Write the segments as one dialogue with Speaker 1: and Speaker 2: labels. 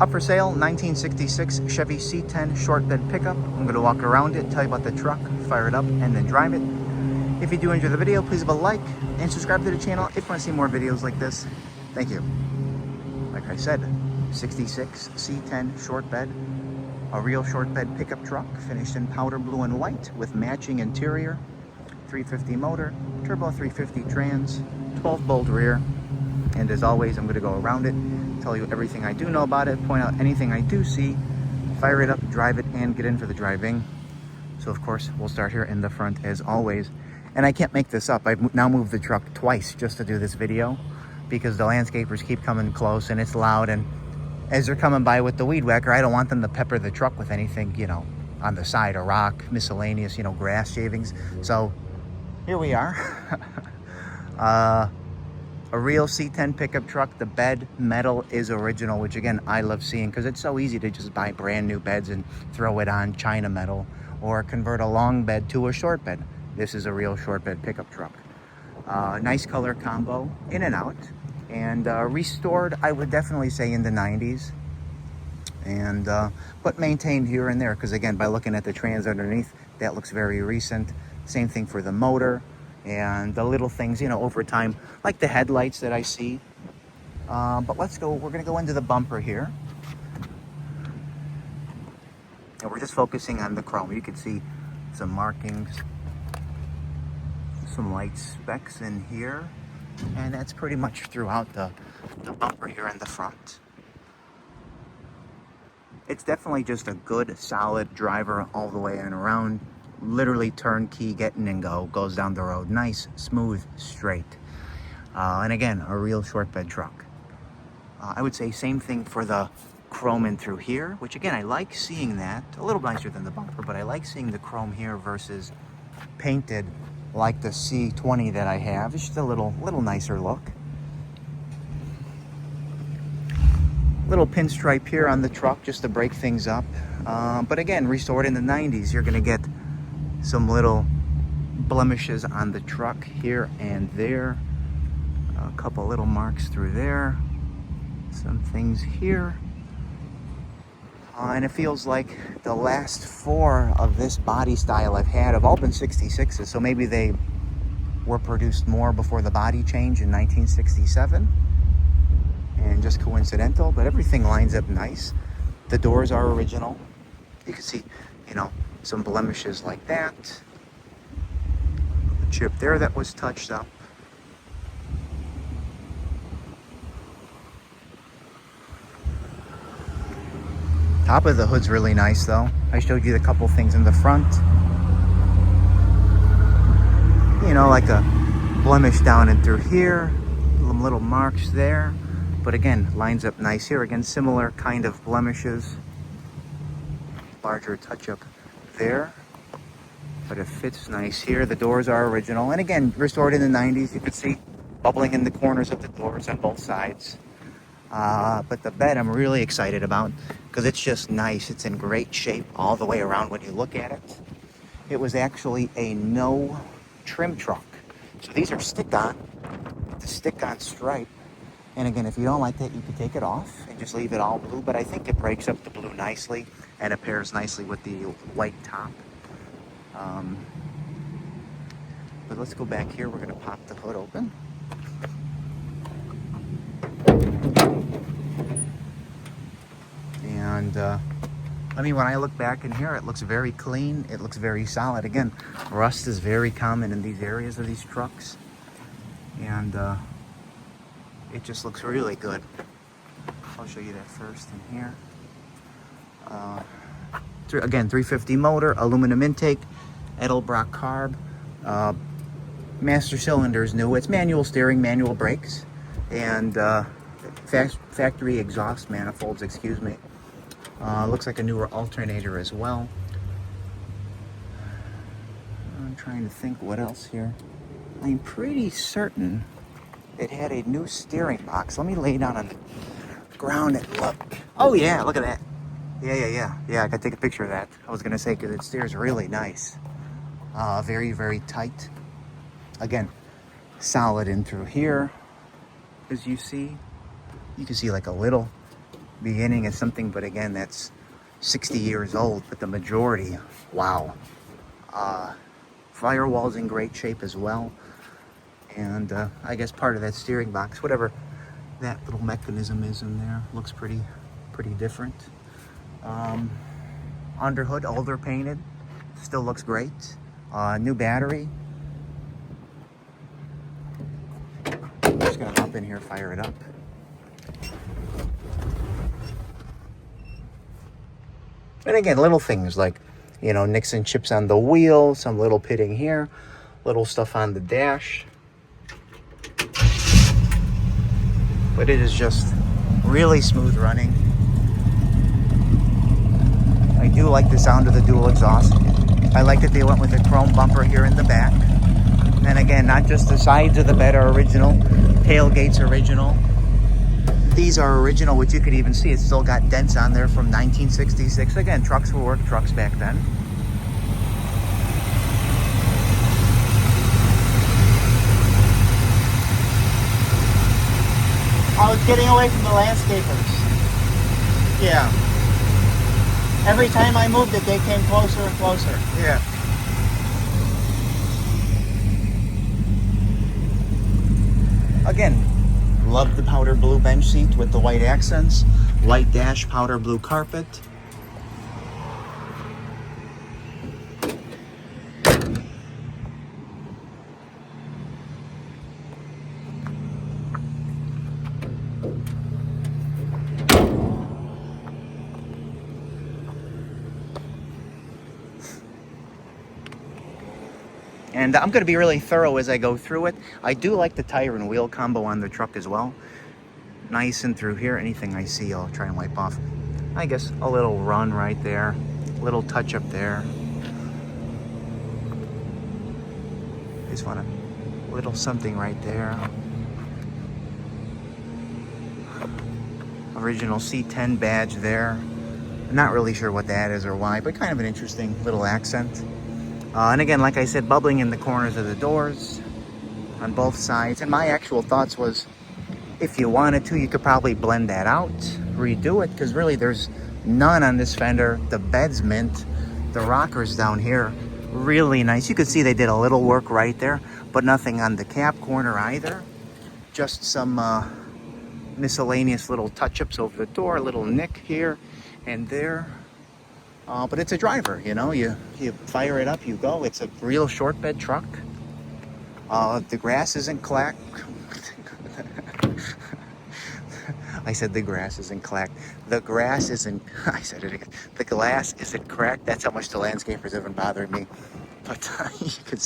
Speaker 1: Up for sale, 1966 Chevy C10 short bed pickup. I'm going to walk around it, tell you about the truck, fire it up, and then drive it. If you do enjoy the video, please leave a like and subscribe to the channel if you want to see more videos like this. Thank you. Like I said, 66 C10 short bed. A real short bed pickup truck, finished in powder blue and white with matching interior. 350 motor, turbo 350 trans, 12 bolt rear. And as always, I'm going to go around it, tell you everything I do know about it, point out anything I do see, fire it up, drive it, and get in for the driving. So of course, we'll start here in the front as always. And I can't make this up. I've now moved the truck twice just to do this video because the landscapers keep coming close and it's loud. And as they're coming by with the weed whacker, I don't want them to pepper the truck with anything, you know, on the side, a rock, miscellaneous, you know, grass shavings. So here we are. A real C10 pickup truck. The bed metal is original, which again, I love seeing because it's so easy to just buy brand new beds and throw it on China metal or convert a long bed to a short bed. This is a real short bed pickup truck. Nice color combo, in and out. And restored, I would definitely say in the 90s. And but maintained here and there because again, by looking at the trans underneath, that looks very recent. Same thing for the motor. And the little things, you know, over time, like the headlights that I see. But let's go, we're going to go into the bumper here. And we're just focusing on the chrome. You can see some markings, some light specks in here. And that's pretty much throughout the bumper here in the front. It's definitely just a good, solid driver all the way and around. Literally turnkey, get in and go, goes down the road. Nice, smooth, straight. And again, a real short bed truck. I would say same thing for the chrome in through here, which again, I like seeing that. A little nicer than the bumper, but I like seeing the chrome here versus painted like the C20 that I have. It's just a little nicer look. Little pinstripe here on the truck just to break things up. But again, restored in the 90s. You're gonna get some little blemishes on the truck here and there. A couple little marks through there. Some things here. And it feels like the last four of this body style I've had have all been 66s. So maybe they were produced more before the body change in 1967. And just coincidental, but everything lines up nice. The doors are original. You can see, you know, some blemishes like that. A chip there that was touched up. Top of the hood's really nice though. I showed you the couple things in the front. You know, like a blemish down and through here. Some little marks there. But again, lines up nice here. Again, similar kind of blemishes. Larger touch-up there. But it fits nice here. The doors are original. And again, restored in the 90s. You can see bubbling in the corners of the doors on both sides. But the bed I'm really excited about because it's just nice. It's in great shape all the way around when you look at it. It was actually a no trim truck. So these are stick-on. The stick-on stripe. And again, if you don't like that, you can take it off and just leave it all blue. But I think it breaks up the blue nicely and it pairs nicely with the white top. But let's go back here. We're going to pop the hood open. And I mean, when I look back in here, it looks very clean. It looks very solid. Again, rust is very common in these areas of these trucks. And it just looks really good. I'll show you that first in here. Again, 350 motor, aluminum intake, Edelbrock carb. Master cylinder is new. It's manual steering, manual brakes, and factory exhaust manifolds, excuse me. Looks like a newer alternator as well. I'm trying to think what else here. I'm pretty certain it had a new steering box. Let me lay down on the ground and look. Oh yeah, look at that. Yeah, I gotta take a picture of that. I was gonna say, because it steers really nice. Very, very tight. Again, solid in through here. As you see, you can see like a little beginning of something, but again, that's 60 years old, but the majority, wow. Firewall's in great shape as well. And I guess part of that steering box, whatever that little mechanism is in there, looks pretty different. Underhood, older painted, still looks great. New battery. I'm just gonna hop in here, fire it up. And again, little things like, you know, nicks and chips on the wheel, some little pitting here, little stuff on the dash. But it is just really smooth running. I do like the sound of the dual exhaust. I like that they went with a chrome bumper here in the back. And again, not just the sides of the bed are original, tailgate's original. These are original, which you could even see. It's still got dents on there from 1966. Again, trucks will work trucks back then. I was getting away from the landscapers. Yeah. Every time I moved it, they came closer and closer. Yeah. Again, love the powder blue bench seat with the white accents. White dash, powder blue carpet. And I'm going to be really thorough as I go through it. I do like the tire and wheel combo on the truck as well. Nice and through here. Anything I see, I'll try and wipe off. I guess a little run right there. A little touch up there. Just want a little something right there. Original C10 badge there. I'm not really sure what that is or why, but kind of an interesting little accent. And again, like I said, bubbling in the corners of the doors on both sides. And my actual thoughts was, if you wanted to, you could probably blend that out, redo it, because really there's none on this fender. The bed's mint, the rockers down here, really nice. You could see they did a little work right there, but nothing on the cap corner either. Just some miscellaneous little touch-ups over the door, a little nick here and there. But it's a driver, you know, you fire it up, you go. It's a real short bed truck. The grass isn't clacked. I said the grass isn't clacked. The grass isn't, I said it again. The glass isn't cracked. That's how much the landscapers haven't bothered me. But you can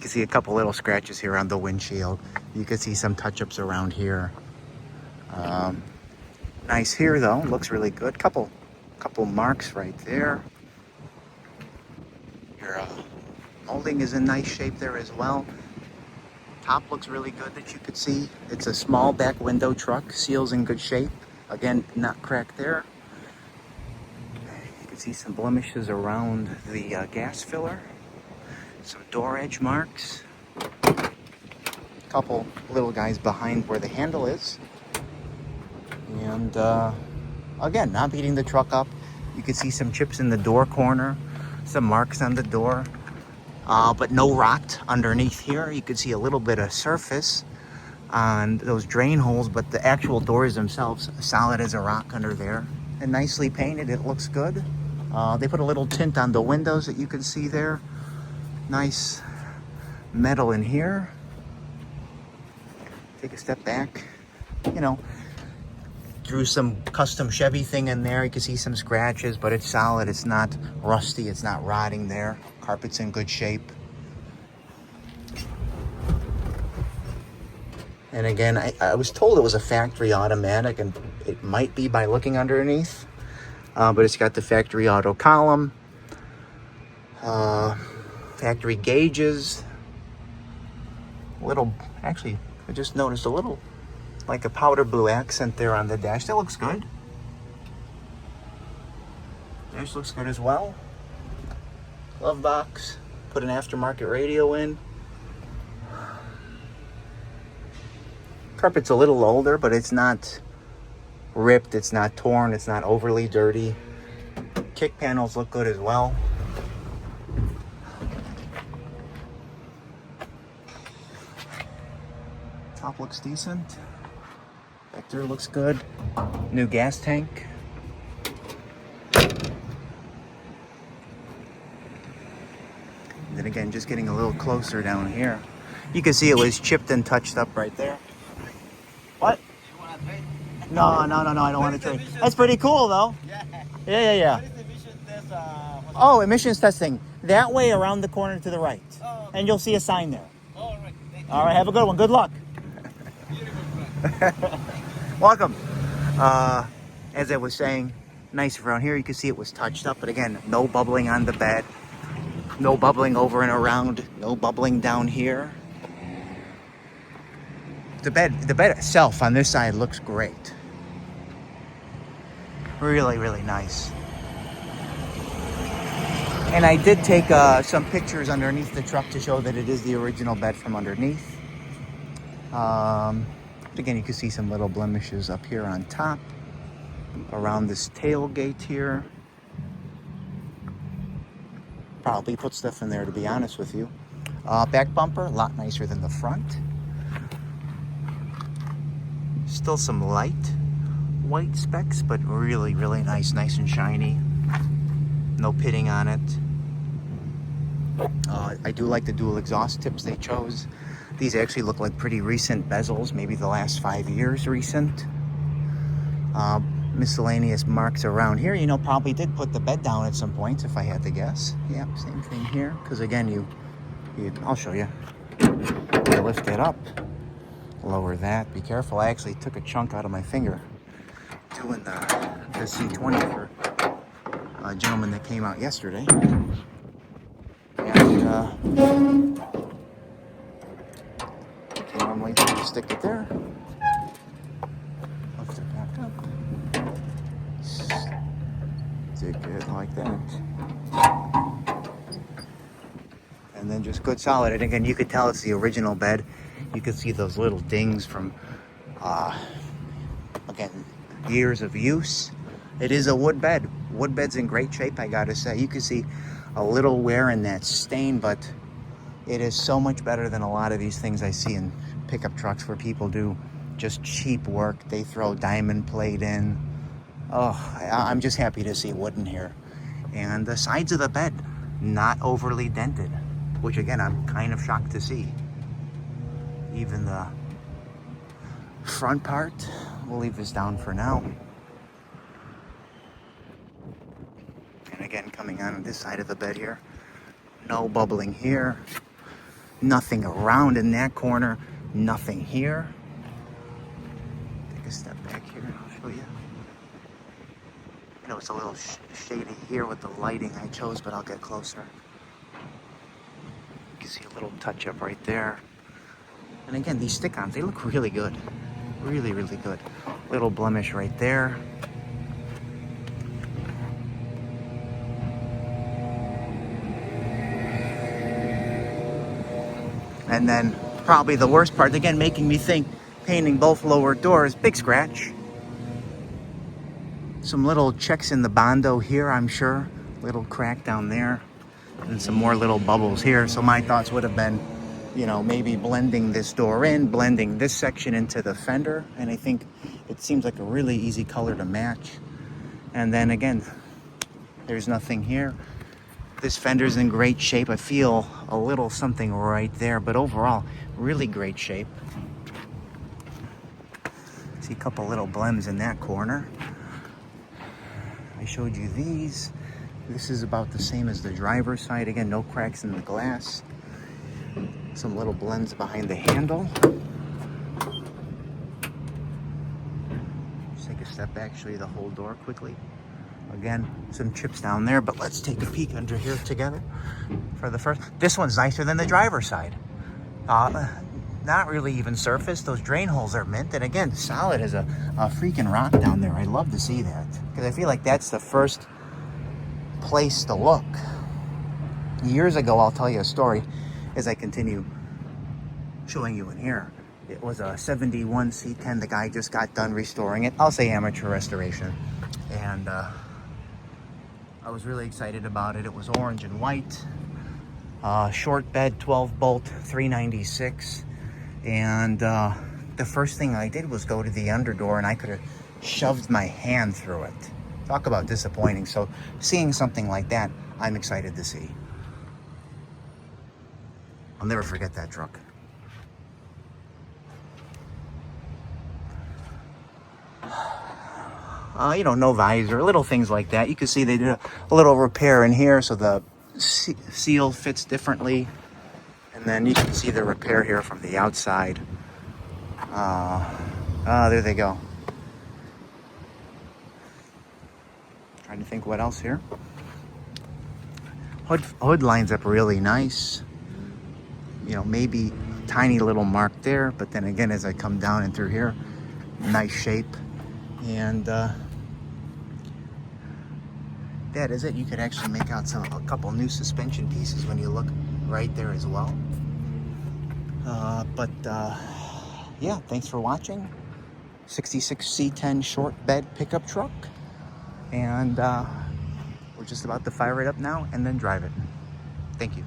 Speaker 1: see a couple little scratches here on the windshield. You can see some touch-ups around here. Nice here though, looks really good. Couple marks right there. Your molding is in nice shape there as well. Top looks really good that you could see. It's a small back window truck. Seal's in good shape. Again, not cracked there. You can see some blemishes around the gas filler. Some door edge marks. Couple little guys behind where the handle is. And again, not beating the truck up. You can see some chips in the door corner, some marks on the door, but no rot underneath here. You can see a little bit of surface on those drain holes, but the actual doors themselves solid as a rock under there. And nicely painted, it looks good. They put a little tint on the windows that you can see there. Nice metal in here. Take a step back, you know. Drew some custom Chevy thing in there. You can see some scratches, but it's solid. It's not rusty. It's not rotting there. Carpet's in good shape. And again, I was told it was a factory automatic, and it might be by looking underneath. But it's got the factory auto column, factory gauges. Actually, I just noticed a little like a powder blue accent there on the dash. That looks good. Dash looks good as well. Glove box. Put an aftermarket radio in. Carpet's a little older, but it's not ripped, it's not torn, it's not overly dirty. Kick panels look good as well. Top looks decent. Back there looks good. New gas tank. And then again, just getting a little closer down here. You can see it was chipped and touched up right there. What?
Speaker 2: You want to trade?
Speaker 1: No, I don't want to trade. That's pretty cool though.
Speaker 2: Yeah.
Speaker 1: Yeah.
Speaker 2: What is the emission test?
Speaker 1: Oh, emissions testing. That way around the corner to the right.
Speaker 2: Oh, okay.
Speaker 1: And you'll see a sign there.
Speaker 2: All right. Thank you.
Speaker 1: All right, have a good one. Good luck.
Speaker 2: Beautiful.
Speaker 1: Welcome. As I was saying, nice around here. You can see it was touched up, but again, no bubbling on the bed. No bubbling over and around. No bubbling down here. The bed itself on this side looks great. Really, really nice. And I did take some pictures underneath the truck to show that it is the original bed from underneath. Again, you can see some little blemishes up here on top, around this tailgate here. Probably put stuff in there, to be honest with you. Back bumper, a lot nicer than the front. Still some light white specks, but really, really nice and shiny. No pitting on it. I do like the dual exhaust tips they chose. These actually look like pretty recent bezels, maybe the last 5 years recent. Miscellaneous marks around here. You know, probably did put the bed down at some point, if I had to guess. Yep, same thing here. Because again, I'll show you. You lift it up, lower that. Be careful. I actually took a chunk out of my finger doing the C20 for a gentleman that came out yesterday. And normally you stick it there. Lift it back up. Stick it like that. And then just good solid. And again, you could tell it's the original bed. You can see those little dings from, again, years of use. It is a wood bed. Wood bed's in great shape, I gotta say. You can see a little wear in that stain, but it is so much better than a lot of these things I see in pickup trucks where people do just cheap work. They throw diamond plate in. Oh, I'm just happy to see wood in here. And the sides of the bed, not overly dented, which again, I'm kind of shocked to see. Even the front part, we'll leave this down for now. And again, coming on this side of the bed here, no bubbling here, nothing around in that corner, nothing here. Take a step back here and I'll show you. I know it's a little shady here with the lighting I chose, but I'll get closer. You can see a little touch up right there. And again, these stick-ons, they look really good. Really, really good. Little blemish right there. And then probably the worst part, again, making me think painting both lower doors, big scratch. Some little checks in the Bondo here, I'm sure. Little crack down there. And some more little bubbles here. So my thoughts would have been, you know, maybe blending this door in, blending this section into the fender. And I think it seems like a really easy color to match. And then again, there's nothing here. This fender's in great shape. I feel a little something right there, but overall, really great shape. See a couple little blems in that corner. I showed you these. This is about the same as the driver's side. Again, no cracks in the glass. Some little blends behind the handle. Just take a step back, show you the whole door quickly. Again, some chips down there, but let's take a peek under here together for the first. This one's nicer than the driver's side. Not really even surfaced. Those drain holes are mint, and again, solid as a freaking rock down there. I love to see that, because I feel like that's the first place to look. Years ago, I'll tell you a story as I continue showing you in here, It was a 71 C10. The guy just got done restoring it. I'll say amateur restoration. And I was really excited about it. It was orange and white. Short bed, 12 bolt, 396. And the first thing I did was go to the underdoor, and I could have shoved my hand through it. Talk about disappointing. So seeing something like that, I'm excited to see. I'll never forget that truck. You know, no visor, little things like that. You can see they did a little repair in here, so the seal fits differently. And then you can see the repair here from the outside. There they go. Trying to think what else here. Hood lines up really nice. You know, maybe a tiny little mark there, but then again, as I come down and through here, nice shape. And that is it. You could actually make out a couple new suspension pieces when you look right there as well. Yeah, thanks for watching. 66 C10 short bed pickup truck. And we're just about to fire it up now and then drive it. Thank you.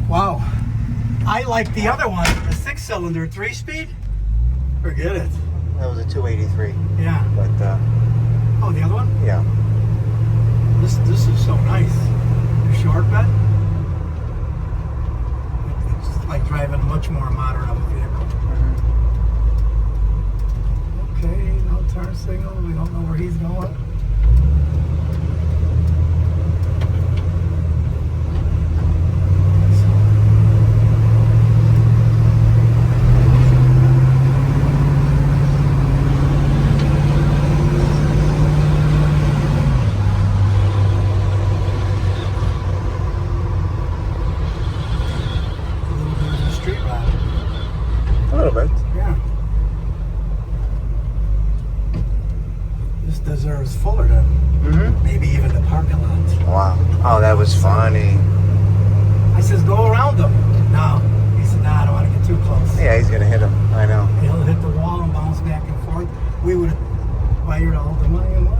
Speaker 3: Wow, I like the other one, the 6-cylinder 3-speed. Forget it.
Speaker 1: That was a 283.
Speaker 3: Yeah.
Speaker 1: But
Speaker 3: Oh, the other one?
Speaker 1: yeah.
Speaker 3: This is so nice. The short bed. It's like driving a much more modern of a vehicle. Okay, no turn signal. We don't know where he's going.
Speaker 1: A little bit.
Speaker 3: Yeah. This deserves Fullerton. Maybe even the parking lot.
Speaker 1: Wow. Oh, that was funny.
Speaker 3: I says, go around them. No. He said, nah, I don't want to get too close.
Speaker 1: Yeah, he's gonna hit him. I know.
Speaker 3: He'll hit the wall and bounce back and forth. We would have wired all the money away.